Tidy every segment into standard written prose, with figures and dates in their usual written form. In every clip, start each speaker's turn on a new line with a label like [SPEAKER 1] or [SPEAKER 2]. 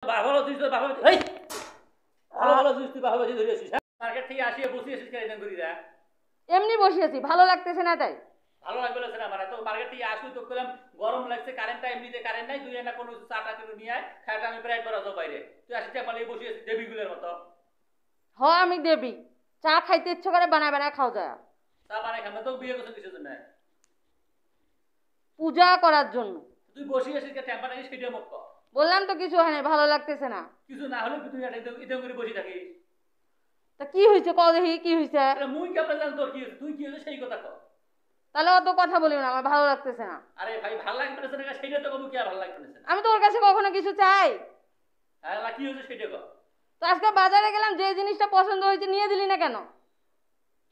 [SPEAKER 1] ভালো তুই তো ভালো এই ভালো ভালো তুই ভালো বাজি ধরে আসিস মার্কেট থেকে আসিয়ে বসে আসিস কেন করি দা
[SPEAKER 2] এমনি বসে আছি, ভালো লাগতেছে না তাই।
[SPEAKER 1] ভালো লাগবে না আমার তো মার্কেট থেকে আসি তো করলাম গরম লাগছে কারেন্টটা এমনিতে কারেন্ট নাই তুই না কোনো চাটা কিলো নিয়ে আয় খাটা আমি প্রায় বড় যাও বাইরে তুই আসিস পালিয়ে বসে আছিস দেবীগুলোর মতো।
[SPEAKER 2] হ আমি দেবী, চা খাইতে ইচ্ছে করে বানায় বানায় খাও যায়।
[SPEAKER 1] চা বানাই খাবে তো বিয়ে করছে কিছু জন্য
[SPEAKER 2] পূজা করার জন্য।
[SPEAKER 1] তুই বসে আসিস টেম্পার নাকি সেটা মুক্ত
[SPEAKER 2] বললাম তো কিছু হয় না, ভালো লাগতেছে না।
[SPEAKER 1] কিছু না হলে তুই এটা করে বসে থাকিস।
[SPEAKER 2] তা কি হয়েছে ক দেখি, কি হয়েছে?
[SPEAKER 1] মুই কেমন জান তোর কি হয়েছে তুই কি হয়েছে সেই কথা কর।
[SPEAKER 2] তাহলে অত কথা বলিও না, আমার ভালো লাগতেছে না।
[SPEAKER 1] আরে ভাই ভালো লাগবে না সেটা তো কবু কি ভালো লাগবে না।
[SPEAKER 2] আমি তোর কাছে কখনো কিছু চাই?
[SPEAKER 1] হ্যাঁ কি হয়েছে সেটা কর।
[SPEAKER 2] তো আজকে বাজারে গেলাম, যে জিনিসটা পছন্দ হয়েছে নিয়ে দিলি না কেন?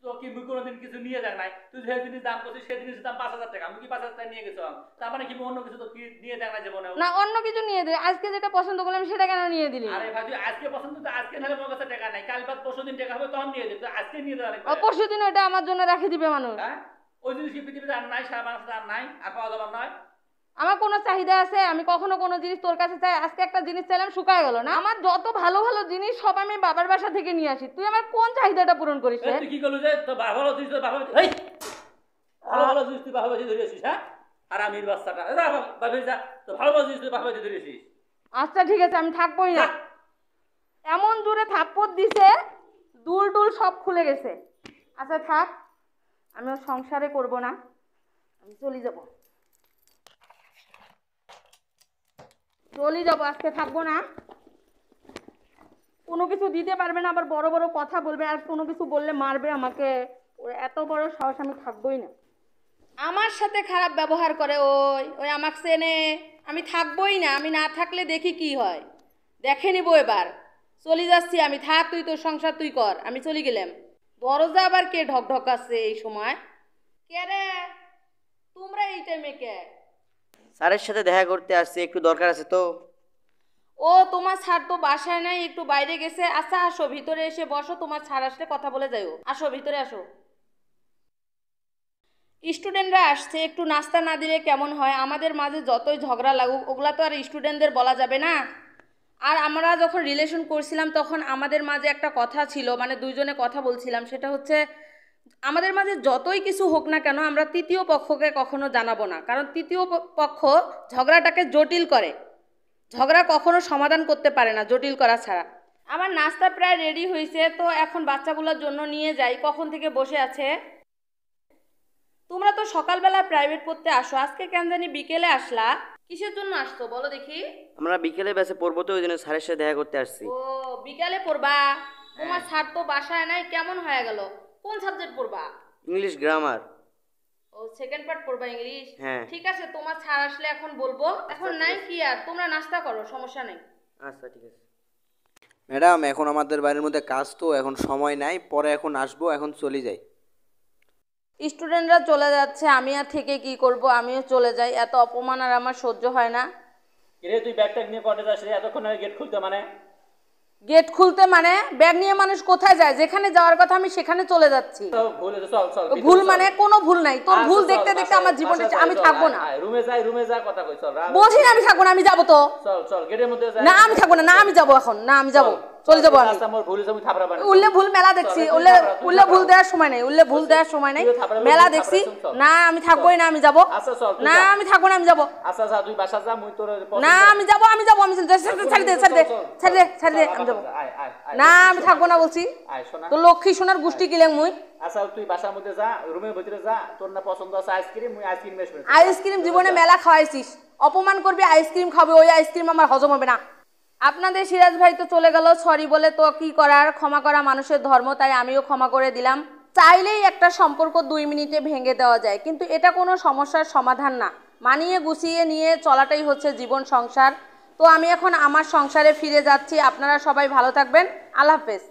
[SPEAKER 1] তো কি মুই কোনোদিন কিছু নিয়ে যাক নাই, তুই যে জিনিস দাম করছিস সেই জিনিসের দাম 5,000 টাকা, আমি কি 5,000 টাকা নিয়ে গেছিলাম? তার মানে কি অন্য কিছু তো কি নিয়ে দেখ না জীবনে?
[SPEAKER 2] না অন্য কিছু নিয়ে দে, আজকে যেটা পছন্দ করলাম সেটা কেন নিয়ে দিলি?
[SPEAKER 1] আরে ভাই তুই আজকে পছন্দ তো আজকে নালে আমার কাছে টাকা নাই, কাল বাদ পরশু দিন টাকা হবে তখন নিয়ে দে, তুই আজকে নিয়ে দে। আরে
[SPEAKER 2] পরশু দিন এটা আমার জন্য রাখি দিবে মানুষ।
[SPEAKER 1] হ্যাঁ ওই জিনিস কি পৃথিবীতে আর নাই, সারা মানুষ আর নাই, আর পাওয়া যাবার নয়।
[SPEAKER 2] আমার কোনো চাহিদা আছে? আমি কখনো কোনো জিনিস তোর কাছে চাই? আজকে একটা জিনিস চাইলাম শুকায় গেল না। আমার যত ভালো ভালো জিনিস সব আমি বাবার বাসা থেকে নিয়ে আসি, তুই আমার কোন চাহিদাটা পূরণ করিস?
[SPEAKER 1] তুই কি করলি যে তো ভালো জিনিস তো ভালো এই ভালো ভালো জিনিস তুই ভালো ধরে আসিস? হ্যাঁ আর আমির বাচ্চাটা ভাবি যা তো ভালো ভালো জিনিস তুই ভালো ধরে আসিস।
[SPEAKER 2] আচ্ছা ঠিক আছে, আমি থাকবোই না। এমন জোরে থাপ্পড় দিছে দুল টুল সব খুলে গেছে। আচ্ছা থাক, আমি সংসারে করব না, আমি চলে যাব আজকে থাকবো না। কোনো কিছু দিতে পারবে না, আবার বড় বড় কথা বলবে, আর কোনো কিছু বললে মারবে আমাকে। ওর এত বড় সাহস, আমি থাকবোই না। আমার সাথে খারাপ ব্যবহার করে, ওই ওই আমাকে চেনে, আমি থাকবোই না। আমি না থাকলে দেখি কি হয়, দেখে নিবো। এবার চলে যাচ্ছি আমি, থাক তুই, তোর সংসার তুই কর, আমি চলে গেলাম। দরজা আবার কে ঢক ঢকাচ্ছে এই সময়? কে রে তোমরা এই টাইমে? কে?
[SPEAKER 3] স্যারের সাথে দেখা করতে আসছি, একটু দরকার আছে তো।
[SPEAKER 2] ও তোমার স্যার তো বাসায় নাই, একটু বাইরে গেছে। আচ্ছা আসো, ভিতরে এসে বসো, তোমার স্যার আসলে কথা বলে যাইও। আসো ভিতরে আসো। স্টুডেন্টরা আসছে, একটু নাস্তা না দিলে কেমন হয়? আমাদের মাঝে যতই ঝগড়া লাগুক ওগুলা তো আর স্টুডেন্টদের বলা যাবে না। আর আমরা যখন রিলেশন করছিলাম তখন আমাদের মাঝে একটা কথা ছিল, মানে দুইজনে কথা বলছিলাম, সেটা হচ্ছে আমাদের মাঝে যতই কিছু হোক না কেন আমরা তৃতীয় পক্ষকে কখনো জানাবো না, কারণ তৃতীয় পক্ষ ঝগড়াটাকে জটিল করে। ঝগড়া কখনো সমাধান করতে পারে না জটিল করা ছাড়া। আমার নাস্তা প্রায় রেডি হয়েছে, তো এখন বাচ্চাগুলোর জন্য নিয়ে যাই। কখন থেকে বসে আছে? তোমরা তো সকালবেলা প্রাইভেট পড়তে আসো, আজকে কেন জানি বিকেলে আসলা? কিসের জন্য আসতো বলো দেখি?
[SPEAKER 3] আমরা বিকেলে ব্যাসে পড়বো তো, ওই জন্য স্যারের সাথে দেখা করতে আসছি।
[SPEAKER 2] ও বিকালে পড়বা? তোমার স্যার তো বাসায় নাই, কেমন হয়ে গেল? কোন সাবজেক্ট পড়বা?
[SPEAKER 3] English grammar.
[SPEAKER 2] ও সেকেন্ড পার্ট পড়বা ইংলিশ?
[SPEAKER 3] হ্যাঁ
[SPEAKER 2] ঠিক আছে, তোমার স্যার আসলে এখন বলবো, এখন নাই কি আর, তোমরা নাস্তা করো, সমস্যা নেই।
[SPEAKER 3] আচ্ছা ঠিক আছে ম্যাডাম, এখন আমাদের বাড়ির মধ্যে কাজ তো, এখন সময় নাই, পরে এখন আসবো, এখন চলে যাই।
[SPEAKER 2] স্টুডেন্টরা চলে যাচ্ছে, আমি আর থেকে কি করব? আমিও চলে যাই, এত অপমান আর আমার সহ্য হয় না।
[SPEAKER 1] রে তুই ব্যাগটা নিয়ে কটে যাস রে, এতক্ষণ গেট খুলতে মানে?
[SPEAKER 2] গেট খুলতে মানে? ব্যাগ নিয়ে মানুষ কোথায় যায়? যেখানে যাওয়ার কথা আমি সেখানে চলে যাচ্ছি। ভুল মানে? কোনো ভুল নাই, তোর ভুল দেখতে দেখতে আমার জীবনটা, আমি থাকবো না।
[SPEAKER 1] রুমে যা কথা কই, চল।
[SPEAKER 2] বলছি না আমি থাকবো না, আমি যাবো তো।
[SPEAKER 1] চল গেটের মধ্যে যা।
[SPEAKER 2] না আমি থাকবো না, না আমি যাবো এখন, না আমি যাবো, চলে যাবো আমি। উল্লে ভুল মেলা দেখছি, উল্লে ভুল দেওয়ার সময় নেই, উল্লে ভুল দেওয়ার সময় নেই, মেলা দেখছি। না আমি থাকবোই না, আমি যাবো না, আমি থাকবো না, আমি যাবো।
[SPEAKER 1] আচ্ছা যা, তুই বাসা যা, মুই তোর
[SPEAKER 2] না আমি যাবো, আমি যাবো, আমি ছাড় দে, ছাড় দে, ছাড় দে, ছাড় দে, আমি যাবো না, আমি থাকবো না বলছি। তো লক্ষ্মী সোনার গোষ্ঠী কিলেন মুই।
[SPEAKER 1] আচ্ছা তুই বাসার মধ্যে যা, রুমের ভিতরে যা, তোর না পছন্দ আছে আইসক্রিম, মুই আইসক্রিম বেশ করে।
[SPEAKER 2] আইসক্রিম জীবনে মেলা খাওয়াইছিস, অপমান করবি, আইসক্রিম খাবে, ওই আইসক্রিম আমার হজম হবে না। আপনাদের সিরাজ ভাই তো চলে গেল সরি বলে, তো কি করার, ক্ষমা করা মানুষের ধর্ম, তাই আমিও ক্ষমা করে দিলাম। চাইলেই একটা সম্পর্ক 2 মিনিটে ভেঙে দেওয়া যায়, কিন্তু এটা কোনো সমস্যার সমাধান না। মানিয়ে গুছিয়ে নিয়ে চলাটাই হচ্ছে জীবন সংসার। তো আমি এখন আমার সংসারে ফিরে যাচ্ছি, আপনারা সবাই ভালো থাকবেন, আল্লাহ হাফেজ।